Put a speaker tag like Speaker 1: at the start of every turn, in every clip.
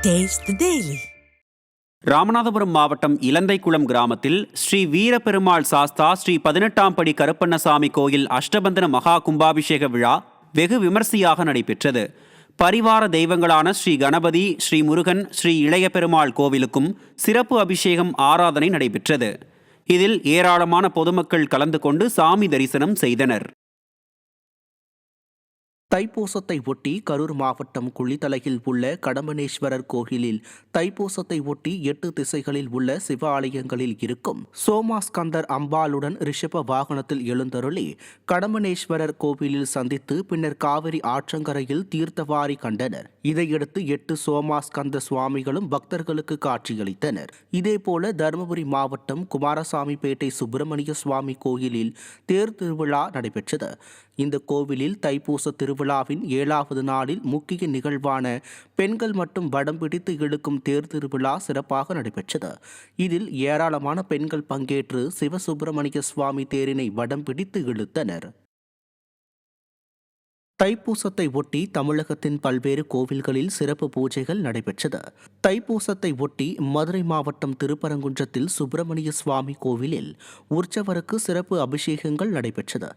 Speaker 1: Taste the Daily.
Speaker 2: Ramanathapuram மாவட்டம் இலந்தைக்குளம் கிராமத்தில் ஸ்ரீ வீரபெருமாள் சாஸ்தா ஸ்ரீ 18ஆம் படி கருப்பண்ணசாமி கோயில் அஷ்டபந்தன மகா கும்பாபிஷேக விழா வெகு விமர்சையாக நடைபெற்றது. பரிவார தெய்வங்களான ஸ்ரீ கணபதி, ஸ்ரீ முருகன், ஸ்ரீ இளைய பெருமாள் கோவிலுக்கும் சிறப்பு அபிஷேகம் ஆராதனை நடைபெற்றது. இதில் ஏராளமான பொதுமக்கள் கலந்து கொண்டு சாமி தரிசனம் செய்தனர்.
Speaker 3: தைப்பூசத்தை ஒட்டி கரூர் மாவட்டம் குளித்தலையில் உள்ள கடம்பனேஸ்வரர் கோயிலில் தைப்பூசத்தை ஒட்டி 8 திசைகளில் உள்ள சிவ ஆலயங்களில் இருக்கும் சோமாஸ்கந்தர் அம்பாளுடன் ரிஷப வாகனத்தில் எழுந்தருளி கடம்பனேஸ்வரர் கோவிலில் சந்தித்து பின்னர் காவிரி ஆற்றங்கரையில் தீர்த்தவாரி கண்டனர். இதையடுத்து 8 சோமாஸ்கந்த சுவாமிகளும் பக்தர்களுக்கு காட்சியளித்தனர். இதேபோல தருமபுரி மாவட்டம் குமாரசாமிப்பேட்டை சுப்பிரமணிய சுவாமி கோயிலில் தேர் திருவிழா நடைபெற்றது. இந்த கோவிலில் தைப்பூச திருவிழாவின் 7வது நாளில் முக்கிய நிகழ்வான பெண்கள் மட்டும் வடம் பிடித்து இழுக்கும் தேர் திருவிழா சிறப்பாக நடைபெற்றது. இதில் ஏராளமான பெண்கள் பங்கேற்று சிவசுப்பிரமணிய சுவாமி தேரினை வடம் பிடித்து இழுத்தனர். தைப்பூசத்தை ஒட்டி தமிழகத்தின் பல்வேறு கோவில்களில் சிறப்பு பூஜைகள் நடைபெற்றது. தைப்பூசத்தை ஒட்டி மதுரை மாவட்டம் திருப்பரங்குன்றத்தில் சுப்பிரமணிய சுவாமி கோவிலில் உற்சவருக்கு சிறப்பு அபிஷேகங்கள் நடைபெற்றது.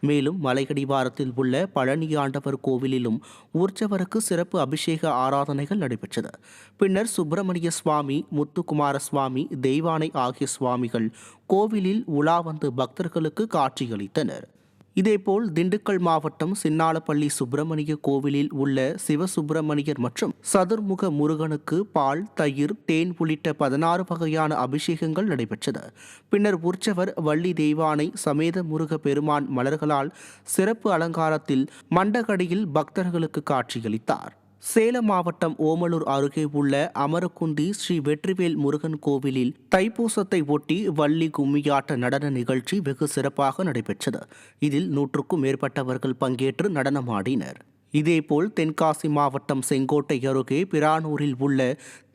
Speaker 3: மேலும் மலையடிவாரத்தில் உள்ள பழனியாண்டவர் கோவிலிலும் உற்சவருக்கு சிறப்பு அபிஷேக ஆராதனைகள் நடைபெற்றது. பின்னர் சுப்பிரமணிய சுவாமி, முத்துக்குமார சுவாமி, தெய்வானை ஆகிய சுவாமிகள் கோவிலில் உலா வந்து பக்தர்களுக்கு காட்சியளித்தனர். இதேபோல் திண்டுக்கல் மாவட்டம் சின்னாலப்பள்ளி சுப்பிரமணிய கோவிலில் உள்ள சிவசுப்பிரமணியர் மற்றும் சதுர்முக முருகனுக்கு பால், தயிர், தேன் உள்ளிட்ட 16 வகையான அபிஷேகங்கள் நடைபெற்றது. பின்னர் உற்சவர் வள்ளி தெய்வானை சமேத முருக பெருமான் மலர்களால் சிறப்பு அலங்காரத்தில் மண்டகடியில் பக்தர்களுக்கு காட்சியளித்தார். சேலம் மாவட்டம் ஓமலூர் அருகே உள்ள அமரக்குந்தி ஸ்ரீ வெற்றிவேல் முருகன் கோவிலில் தைப்பூசத்தை ஒட்டி வள்ளி கும்மியாட்ட நடன நிகழ்ச்சி வெகு சிறப்பாக நடைபெற்றது. இதில் 100க்கும் மேற்பட்டவர்கள் பங்கேற்று நடனமாடினர். இதேபோல் தென்காசி மாவட்டம் செங்கோட்டை அருகே பிரானூரில் உள்ள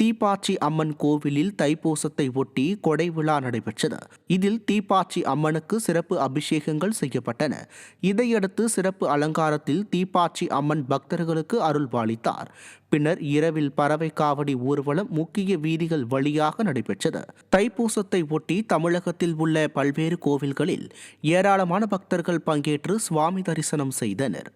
Speaker 3: தீப்பாச்சி அம்மன் கோவிலில் தைப்பூசத்தை ஒட்டி கொடை விழா நடைபெற்றது. இதில் தீப்பாச்சி அம்மனுக்கு சிறப்பு அபிஷேகங்கள் செய்யப்பட்டன. இதையடுத்து சிறப்பு அலங்காரத்தில் தீப்பாச்சி அம்மன் பக்தர்களுக்கு அருள்பாலித்தார். பின்னர் இரவில் பறவை காவடி ஊர்வலம் முக்கிய வீதிகள் வழியாக நடைபெற்றது. தைப்பூசத்தை ஒட்டி தமிழகத்தில் உள்ள பல்வேறு கோவில்களில் ஏராளமான பக்தர்கள் பங்கேற்று சுவாமி தரிசனம் செய்தனர்.